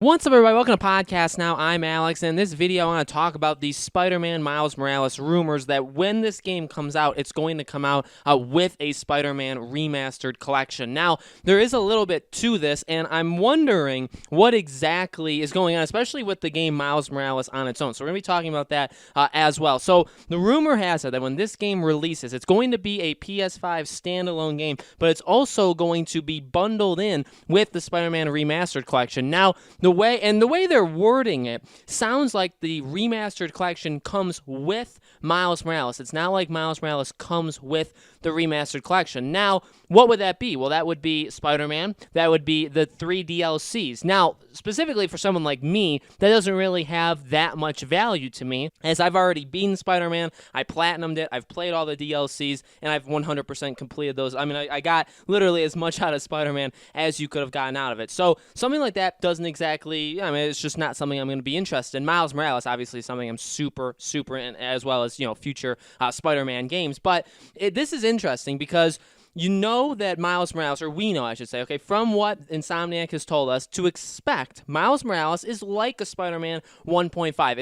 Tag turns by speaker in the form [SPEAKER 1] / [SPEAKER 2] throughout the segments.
[SPEAKER 1] What's up, everybody? Welcome to Podcast Now. I'm Alex, and in this video, I want to talk about the Spider-Man Miles Morales rumors that when this game comes out, it's going to come out with a Spider-Man Remastered collection. Now, there is a little bit to this, and I'm wondering what exactly is going on, especially with the game Miles Morales on its own. So we're going to be talking about that as well. So the rumor has it that when this game releases, it's going to be a PS5 standalone game, but it's also going to be bundled in with the Spider-Man Remastered collection. Now, the way they're wording it sounds like the remastered collection comes with Miles Morales. It's not like Miles Morales comes with the remastered collection. Now, what would that be? Well, that would be Spider-Man. That would be the 3 DLCs. Now, specifically for someone like me, that doesn't really have that much value to me, as I've already beaten Spider-Man, I platinumed it, I've played all the DLCs, and I've 100% completed those. I mean, I got literally as much out of Spider-Man as you could have gotten out of it. So, something like that doesn't exactly, I mean, it's just not something I'm going to be interested in. Miles Morales, obviously, something I'm super in, as well as, future Spider-Man games. But this is interesting because you know that Miles Morales, or we know, I should say, okay, from what Insomniac has told us, to expect Miles Morales is like a Spider-Man 1.5.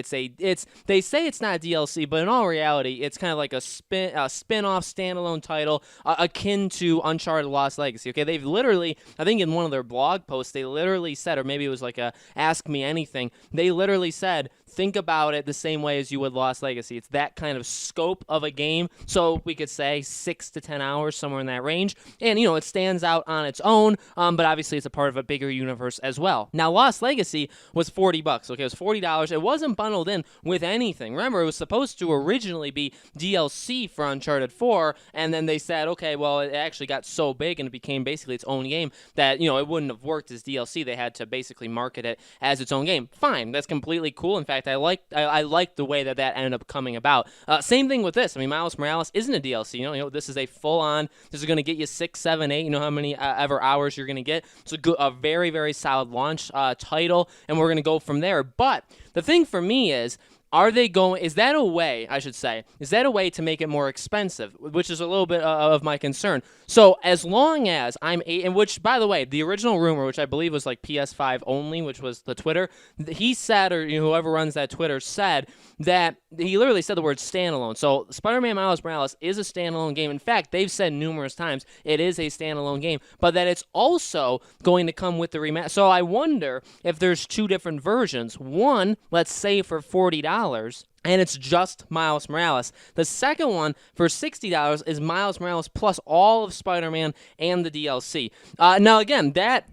[SPEAKER 1] They say it's not DLC, but in all reality, it's kind of like a spin-off standalone title akin to Uncharted Lost Legacy. Okay, they've literally, I think in one of their blog posts, they literally said, or maybe it was like a Ask Me Anything, they literally said, think about it the same way as you would Lost Legacy. It's that kind of scope of a game, so we could say 6 to 10 hours, somewhere in that range, and it stands out on its own, but obviously it's a part of a bigger universe as well. Now, Lost Legacy was $40, okay, it was $40. It wasn't bundled in with anything. Remember, it was supposed to originally be DLC for Uncharted 4, and then they said, okay, well, it actually got so big and it became basically its own game that, it wouldn't have worked as DLC. They had to basically market it as its own game. Fine, that's completely cool. In fact, I like the way that ended up coming about. Same thing with this. I mean, Miles Morales isn't a DLC. This is a full-on. This is going to get you 6, 7, 8. You know how many ever hours you're going to get. It's a very, very solid launch title, and we're going to go from there. But the thing for me is, is that a way to make it more expensive, which is a little bit of my concern. So as long as and which, by the way, the original rumor, which I believe was like PS5 only, which was the Twitter, he said, or whoever runs that Twitter said, that he literally said the word standalone. So Spider-Man Miles Morales is a standalone game. In fact, they've said numerous times it is a standalone game, but that it's also going to come with the remaster. So I wonder if there's two different versions. One, let's say for $40, and it's just Miles Morales. The second one, for $60, is Miles Morales plus all of Spider-Man and the DLC. Now, again, that,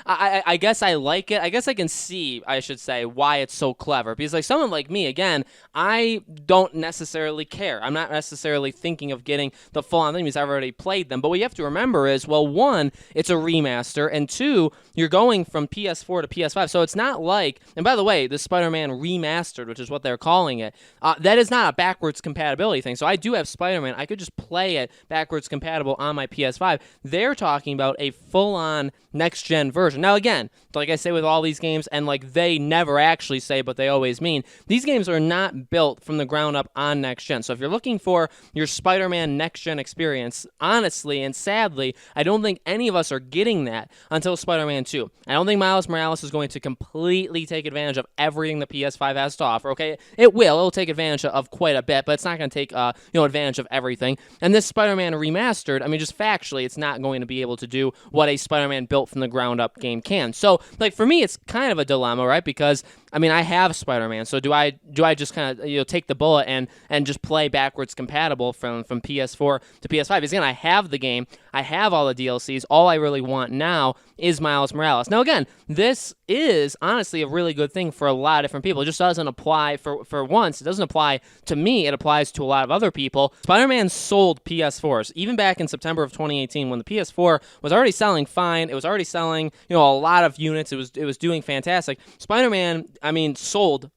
[SPEAKER 1] I guess I like it. I guess I can see, I should say, why it's so clever. Because, like, someone like me, again, I don't necessarily care. I'm not necessarily thinking of getting the full-on thing because I've already played them. But what you have to remember is, well, one, it's a remaster, and two, you're going from PS4 to PS5. So it's not like, and by the way, the Spider-Man Remastered, which is what they're calling it, that is not a backwards compatibility thing. So I do have Spider-Man. I could just play it backwards compatible on my PS5. They're talking about a full-on next-gen version. Now, again, like I say with all these games, and like they never actually say, but they always mean, these games are not built from the ground up on next-gen. So if you're looking for your Spider-Man next-gen experience, honestly and sadly, I don't think any of us are getting that until Spider-Man 2. I don't think Miles Morales is going to completely take advantage of everything the PS5 has to offer, okay? It'll take advantage of quite a bit, but it's not going to take, advantage of everything. And this Spider-Man Remastered, I mean, just factually, it's not going to be able to do what a Spider-Man built from the ground up game can. So, like, for me, it's kind of a dilemma, right? Because, I mean, I have Spider-Man, so do I just kind of, take the bullet and just play backwards compatible from PS4 to PS5? Because, again, I have the game, I have all the DLCs, all I really want now is Miles Morales. Now, again, this is honestly a really good thing for a lot of different people. It just doesn't apply for once. It doesn't apply to me. It applies to a lot of other people. Spider-Man sold PS4s even back in September of 2018 when the PS4 was already selling fine. It was already selling, a lot of units. It was doing fantastic. Spider-Man I mean, sold,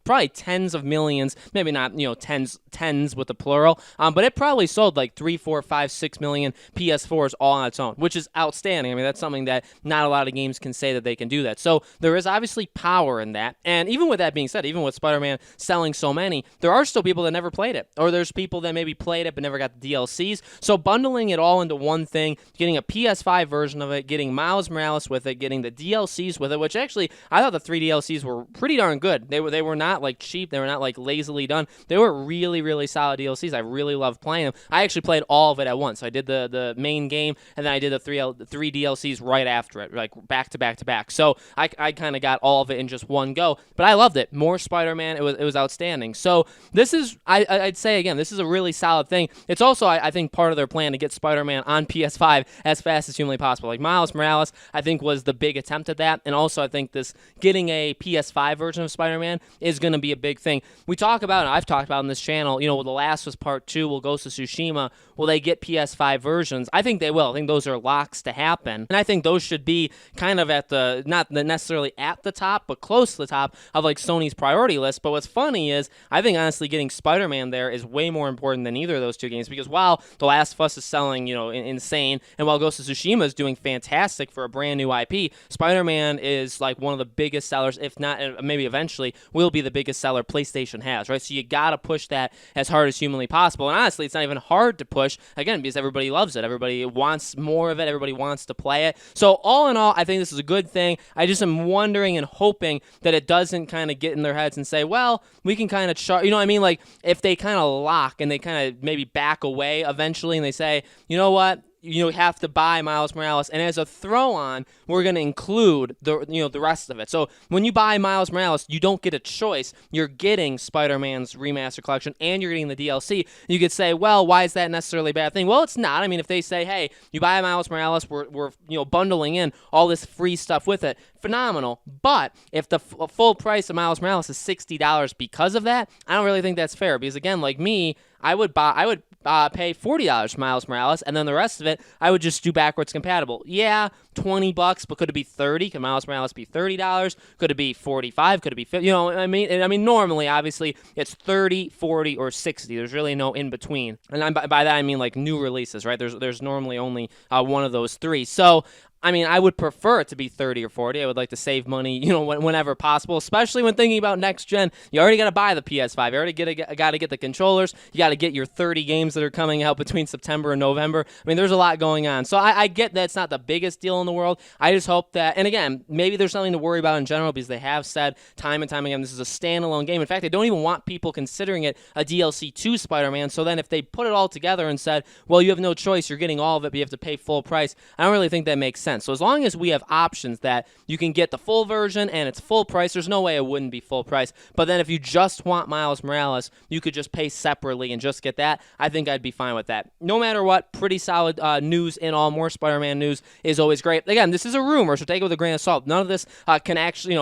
[SPEAKER 1] probably tens of millions, maybe not, tens with the plural, but it probably sold like 3, 4, 5, 6 million PS4s all on its own, which is outstanding. I mean, that's something that not a lot of games can say that they can do that. So there is obviously power in that. And even with that being said, even with Spider-Man selling so many, there are still people that never played it, or there's people that maybe played it but never got the DLCs. So bundling it all into one thing, getting a PS5 version of it, getting Miles Morales with it, getting the DLCs with it, which actually I thought the 3 DLCs were pretty darn good. They were not like cheap. They were not like lazily done. They were really, really solid DLCs. I really loved playing them. I actually played all of it at once. I did the main game, and then I did the three DLCs right after it, like back to back to back. So I kind of got all of it in just one go. But I loved it. More Spider-Man. It was outstanding. So this is, I'd say again, this is a really solid thing. It's also, I think, part of their plan to get Spider-Man on PS5 as fast as humanly possible. Like Miles Morales, I think, was the big attempt at that. And also, I think this getting a PS5 version of Spider-Man is going to be a big thing. We talk about, and I've talked about on this channel, The Last of Us Part 2, will Ghost of Tsushima, will they get PS5 versions? I think they will. I think those are locks to happen. And I think those should be kind of at the, not necessarily at the top, but close to the top of like Sony's priority list. But what's funny is, I think honestly getting Spider-Man there is way more important than either of those two games, because while The Last of Us is selling, insane, and while Ghost of Tsushima is doing fantastic for a brand new IP, Spider-Man is like one of the biggest sellers, if not, maybe eventually will be the biggest seller PlayStation has, right? So you gotta push that as hard as humanly possible. And honestly, it's not even hard to push, again, because everybody loves it. Everybody wants more of it. Everybody wants to play it. So all in all, I think this is a good thing. I just am wondering and hoping that it doesn't kind of get in their heads and say, well, we can kind of charge, you know what I mean? Like, if they kind of lock and they kind of maybe back away eventually and they say, you know what? You have to buy Miles Morales, and as a throw-on, we're going to include the rest of it. So when you buy Miles Morales, you don't get a choice. You're getting Spider-Man's Remastered Collection, and you're getting the DLC. You could say, well, why is that necessarily a bad thing? Well, it's not. I mean, if they say, hey, you buy Miles Morales, we're bundling in all this free stuff with it, phenomenal. But if the full price of Miles Morales is $60 because of that, I don't really think that's fair. Because again, like me, I would pay $40 for Miles Morales, and then the rest of it, I would just do backwards compatible. Yeah, $20, but could it be $30? Could Miles Morales be $30? Could it be $45? Could it be $50? I mean, normally, obviously, it's $30, $40, or $60. There's really no in between. And by that, I mean like new releases, right? There's normally only one of those three. So I mean, I would prefer it to be 30 or 40. I would like to save money, whenever possible, especially when thinking about next gen. You already got to buy the PS5. You already got to get the controllers. You got to get your 30 games that are coming out between September and November. I mean, there's a lot going on. So I get that it's not the biggest deal in the world. I just hope that, and again, maybe there's something to worry about in general, because they have said time and time again, this is a standalone game. In fact, they don't even want people considering it a DLC to Spider-Man. So then if they put it all together and said, well, you have no choice, you're getting all of it, but you have to pay full price, I don't really think that makes sense. So as long as we have options that you can get the full version and it's full price, there's no way it wouldn't be full price. But then if you just want Miles Morales, you could just pay separately and just get that. I think I'd be fine with that. No matter what, pretty solid news in all. More Spider-Man news is always great. Again, this is a rumor, so take it with a grain of salt. None of this can actually,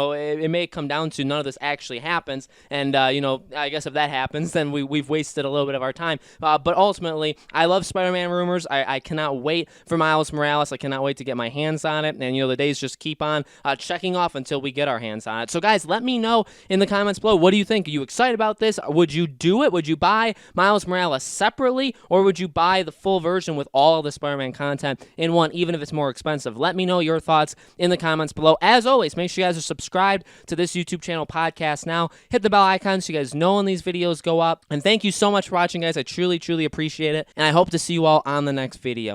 [SPEAKER 1] it may come down to none of this actually happens. And, I guess if that happens, then we've wasted a little bit of our time. But ultimately, I love Spider-Man rumors. I cannot wait for Miles Morales. I cannot wait to get my hands on it, and the days just keep on checking off until we get our hands on it. So guys, let me know in the comments below, what do you think? Are you excited about this? Would you do it? Would you buy Miles Morales separately, or would you buy the full version with all of the Spider-Man content in one, even if it's more expensive? Let me know your thoughts in the comments below. As always, make sure you guys are subscribed to this YouTube channel, Podcast Now. Hit the bell icon so you guys know when these videos go up, and thank you so much for watching, guys. I truly appreciate it, and I hope to see you all on the next video.